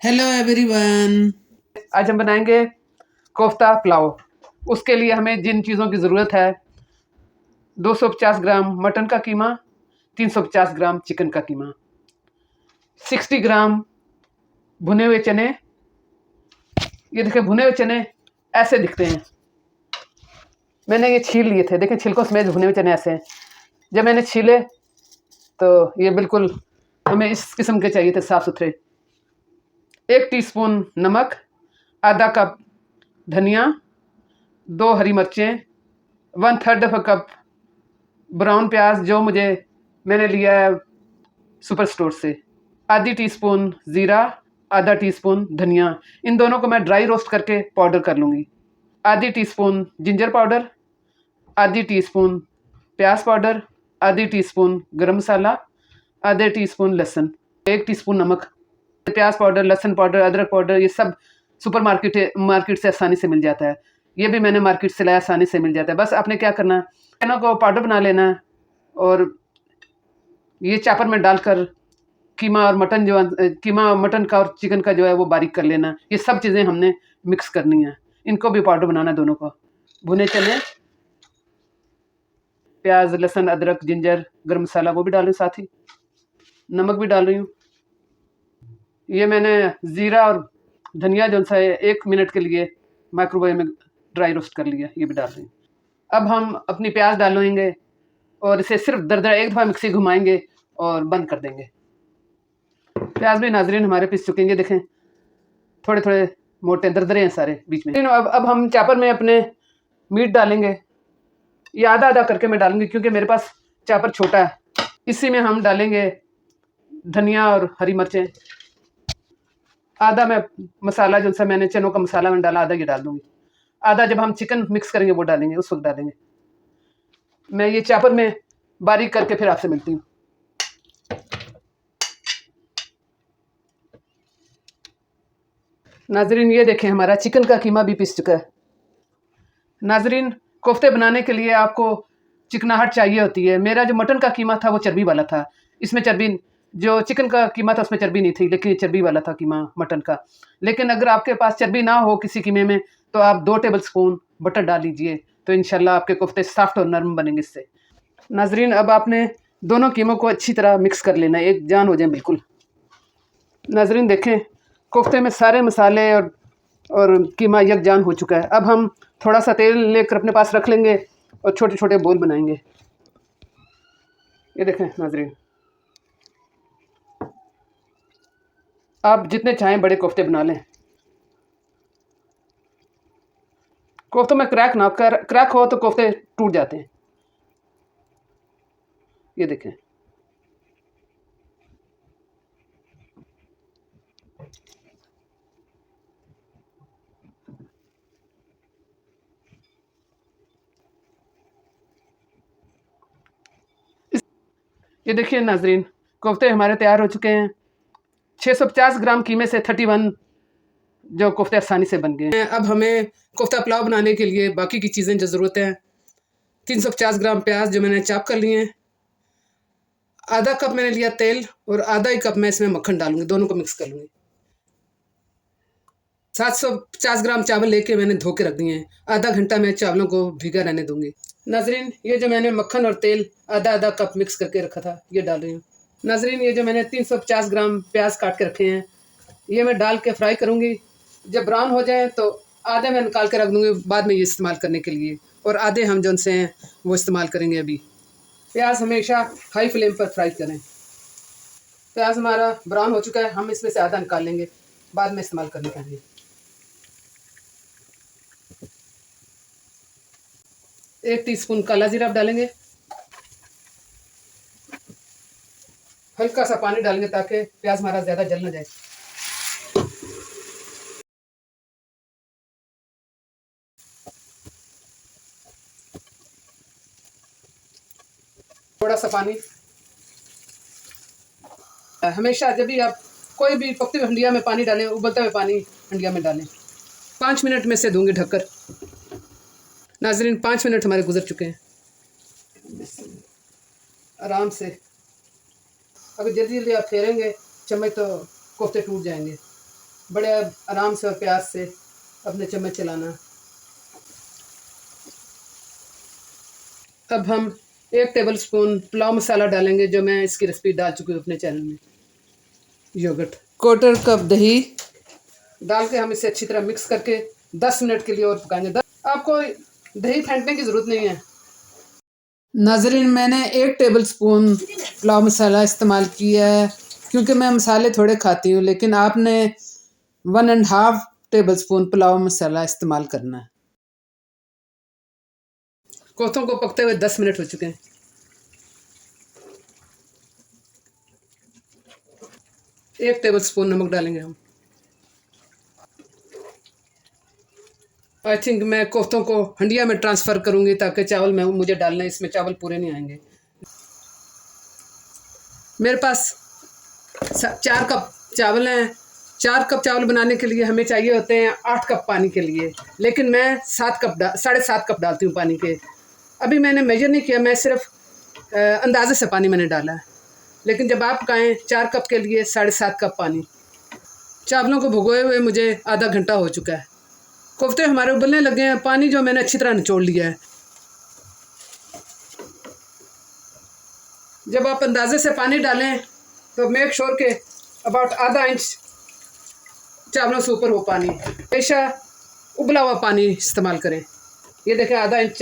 Hello everyone. आज हम बनाएंगे कोफ्ता पुलाव। उसके लिए हमें जिन चीज़ों की ज़रूरत है, 250 ग्राम मटन का कीमा, 350 ग्राम चिकन का कीमा, 60 ग्राम भुने हुए चने। ये देखिए, भुने हुए चने ऐसे दिखते हैं। मैंने ये छील लिए थे, देखें छिलकों समेत भुने हुए चने ऐसे हैं। जब मैंने छीले तो ये बिल्कुल हमें इस किस्म के चाहिए थे, साफ़ सुथरे। 1 टीस्पून नमक, आधा कप धनिया, 2 हरी मिर्चें, 1/3 कप ब्राउन प्याज जो मैंने लिया है सुपर स्टोर से, आधी टीस्पून ज़ीरा, आधा टीस्पून धनिया। इन दोनों को मैं ड्राई रोस्ट करके पाउडर कर लूँगी। आधी टीस्पून जिंजर पाउडर, आधी टीस्पून प्याज पाउडर, आधी टीस्पून गरम मसाला, आधे टीस्पून लहसुन, 1 टीस्पून नमक। प्याज पाउडर, लहसुन पाउडर, अदरक पाउडर, ये सब सुपर मार्केट से आसानी से मिल जाता है। ये भी मैंने मार्केट से लाया, आसानी से मिल जाता है। बस आपने क्या करना है, चनों को पाउडर बना लेना है और ये चापर में डालकर कीमा और मटन कीमा मटन का और चिकन का जो है वो बारीक कर लेना। ये सब चीज़ें हमने मिक्स करनी है। इनको भी पाउडर बनाना है, दोनों को। भुने चने, प्याज, लहसुन, अदरक, जिंजर, गरम मसाला वो भी डाल रही हूँ, साथ ही नमक भी डाल रही हूँ। ये मैंने ज़ीरा और धनिया जो सा 1 मिनट के लिए माइक्रोवेव में ड्राई रोस्ट कर लिया, ये भी डाल रही हूँ। अब हम अपनी प्याज डालेंगे और इसे सिर्फ दरदरा एक दफ़ा मिक्सी घुमाएंगे और बंद कर देंगे। प्याज भी नाजरीन हमारे पीस चुकेंगे, देखें थोड़े थोड़े मोटे दरदरे हैं सारे बीच में। अब हम चापर में अपने मीट डालेंगे। ये आधा आधा करके मैं डालूंगी क्योंकि मेरे पास चापर छोटा है। इसी में हम डालेंगे धनिया और हरी मिर्चें। आधा मैं मसाला जो सा मैंने चनों का मसाला मैंने डाला, आधा ये डाल दूंगी। आधा जब हम चिकन मिक्स करेंगे वो डालेंगे, उस वक्त डालेंगे। मैं ये चापर में बारीक करके फिर आपसे मिलती हूँ। नाजरीन ये देखें, हमारा चिकन का कीमा भी पिस चुका है। नाजरीन, कोफ्ते बनाने के लिए आपको चिकनाहट चाहिए होती है। मेरा जो मटन का कीमा था वो चर्बी वाला था। इसमें चर्बी, जो चिकन का कीमा था उसमें चर्बी नहीं थी, लेकिन ये चर्बी वाला था कीमा मटन का। लेकिन अगर आपके पास चर्बी ना हो किसी कीमे में तो आप 2 टेबल स्पून बटर डाल लीजिए, तो इंशाल्लाह आपके कोफ्ते सॉफ्ट और नरम बनेंगे इससे। नाजरीन, अब आपने दोनों कीमों को अच्छी तरह मिक्स कर लेना है, एक जान हो जाए बिल्कुल। नाजरीन देखें, कोफ्ते में सारे मसाले और कीमा यकजान हो चुका है। अब हम थोड़ा सा तेल लेकर अपने पास रख लेंगे और छोटे छोटे बोल बनाएंगे। ये देखें नाजरीन, आप जितने चाहें बड़े कोफ्ते बना लें। कोफ्तों में क्रैक हो तो कोफ्ते टूट जाते हैं। ये देखें, ये देखिए नाजरीन, कोफ्ते हमारे तैयार हो चुके हैं। 650 ग्राम कीमे से 31 जो कोफ्ते आसानी से बन गए हैं। अब हमें कोफ्ता पुलाव बनाने के लिए बाकी की चीज़ें जो ज़रूरत है, 350 ग्राम प्याज जो मैंने चॉप कर लिए हैं, आधा कप मैंने लिया तेल और आधा ही कप मैं इसमें मक्खन डालूंगी, दोनों को मिक्स कर लूँगी। 750 ग्राम चावल लेके मैंने धो के रख दिए हैं। आधा घंटा मैं चावलों को भीगा रहने दूंगी। नाजरीन, ये जो मैंने मक्खन और तेल आधा आधा कप मिक्स करके रखा था, ये डाल रही हूँ। नाजरीन, ये जो मैंने 350 ग्राम प्याज काट के रखे हैं, ये मैं डाल के फ्राई करूँगी। जब ब्राउन हो जाए तो आधे मैं निकाल के रख दूँगी बाद में ये इस्तेमाल करने के लिए, और आधे हम जो से हैं वो इस्तेमाल करेंगे अभी। प्याज हमेशा हाई फ्लेम पर फ्राई करें। प्याज हमारा ब्राउन हो चुका है, हम इसमें से आधा निकाल लेंगे बाद में इस्तेमाल करने के लिए। 1 टीस्पून काला जीरा आप डालेंगे। हल्का सा पानी डालेंगे ताकि प्याज हमारा ज़्यादा जल ना जाए। थोड़ा सा पानी। हमेशा जब भी आप कोई भी पकती हुई हंडिया में पानी डालें, उबलते हुए पानी हंडिया में डालें। 5 मिनट में से दूंगी ढककर। नाजरीन, 5 मिनट हमारे गुजर चुके हैं। आराम से, अगर जल्दी जल्दी आप फेरेंगे चम्मच तो कोफ्ते टूट जाएंगे। बड़े आराम से और प्यार से अपने चम्मच चलाना। अब हम 1 टेबल स्पून पुलाव मसाला डालेंगे, जो मैं इसकी रेसिपी डाल चुकी हूँ अपने चैनल में। योगर्ट 1/4 कप दही डाल के हम इसे अच्छी तरह मिक्स करके 10 मिनट के लिए और पकाएंगे। आपको दही फेंटने की ज़रूरत नहीं है। नाज़रीन, मैंने 1 टेबल स्पून पुलाव मसाला इस्तेमाल किया है, क्योंकि मैं मसाले थोड़े खाती हूँ, लेकिन आपने 1.5 टेबल स्पून पुलाव मसाला इस्तेमाल करना है। कोफ्तों को पकते हुए 10 मिनट हो चुके हैं। 1 टेबल स्पून नमक डालेंगे हम। आई थिंक मैं कोफ्तों को हंडिया में ट्रांसफ़र करूँगी, ताकि चावल में मुझे डालना है, इसमें चावल पूरे नहीं आएंगे। मेरे पास 4 कप चावल हैं। 4 कप चावल बनाने के लिए हमें चाहिए होते हैं 8 कप पानी के लिए, लेकिन मैं 7.5 कप डालती हूँ पानी के। अभी मैंने मेजर नहीं किया, मैं सिर्फ अंदाजे से पानी मैंने डाला है। लेकिन जब आप पकाएं 4 कप के लिए 7.5 कप पानी। चावलों को भिगोए हुए मुझे आधा घंटा हो चुका है। कोफ्ते हमारे उबलने लगे हैं। पानी जो मैंने अच्छी तरह निचोड़ लिया है। जब आप अंदाजे से पानी डालें तो मेक श्योर के अबाउट आधा इंच चावलों से ऊपर हो पानी। हमेशा उबला हुआ पानी इस्तेमाल करें। ये देखें, आधा इंच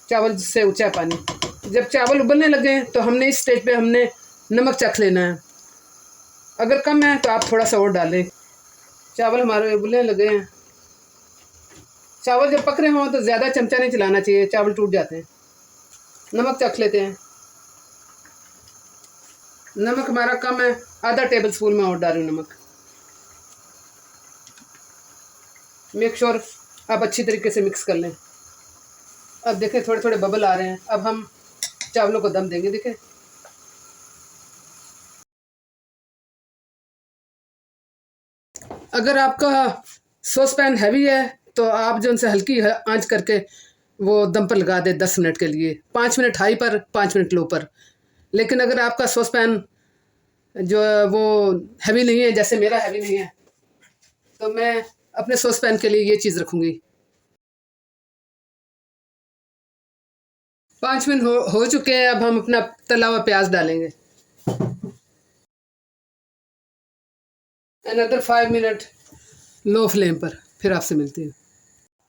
चावल से ऊंचा पानी। जब चावल उबलने लगे तो हमने इस स्टेज पे हमने नमक चख लेना है। अगर कम है तो आप थोड़ा सा और डालें। चावल हमारे उबलने लगे हैं। चावल जब पक रहे हों तो ज़्यादा चमचा नहीं चलाना चाहिए, चावल टूट जाते हैं। नमक चख लेते हैं। नमक हमारा कम है, आधा टेबल स्पून में और डाल रही हूँ नमक। मेक श्योर आप अच्छी तरीके से मिक्स कर लें। अब देखें, थोड़े थोड़े बबल आ रहे हैं। अब हम चावलों को दम देंगे। देखें, अगर आपका सॉस पैन हैवी है तो आप जो उनसे हल्की आंच करके वो दम पर लगा दे 10 मिनट के लिए। 5 मिनट हाई पर, 5 मिनट लो पर। लेकिन अगर आपका सॉस पैन जो वो हैवी नहीं है, जैसे मेरा हैवी नहीं है, तो मैं अपने सॉस पैन के लिए ये चीज़ रखूँगी। 5 मिनट हो चुके हैं। अब हम अपना तला हुआ प्याज डालेंगे। अनदर 5 मिनट लो फ्लेम पर, फिर आपसे मिलती है।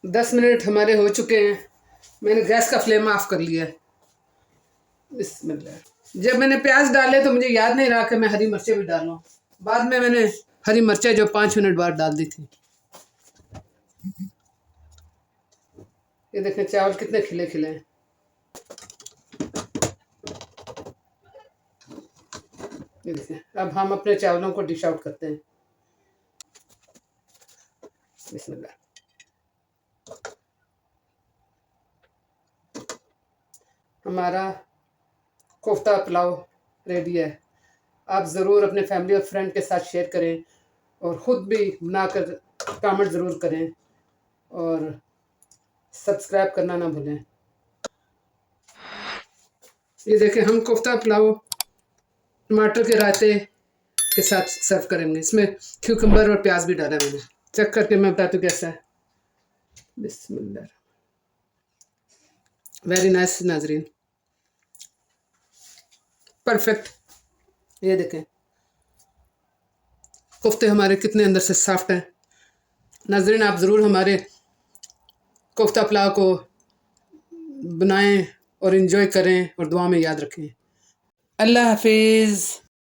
10 मिनट हमारे हो चुके हैं। मैंने गैस का फ्लेम ऑफ कर लिया है। बिस्मिल्लाह। जब मैंने प्याज डाले तो मुझे याद नहीं रहा कि मैं हरी मिर्चें भी डालूं। बाद में मैंने हरी मिर्चें जो 5 मिनट बाद डाल दी थी। ये देखें, चावल कितने खिले खिले हैं। ये देखें, अब हम अपने चावलों को डिश आउट करते हैं। बिस्मिल्लाह। हमारा कोफ्ता पुलाव रेडी है। आप ज़रूर अपने फैमिली और फ्रेंड के साथ शेयर करें और ख़ुद भी बनाकर कमेंट ज़रूर करें और सब्सक्राइब करना ना भूलें। ये देखें, हम कोफ्ता पुलाव टमाटर के रायते के साथ सर्व करेंगे। इसमें क्यूकम्बर और प्याज भी डाला है मैंने। चेक करके मैं बताती हूँ कैसा है। बिस्मिल्लाह। वेरी नाइस नाजरीन, परफेक्ट। ये देखें, कोफ्ते हमारे कितने अंदर से सॉफ्ट हैं। नाजरीन, आप ज़रूर हमारे कोफ्ता पुलाव को बनाएं और इन्जॉय करें और दुआ में याद रखें। अल्लाह हाफिज़।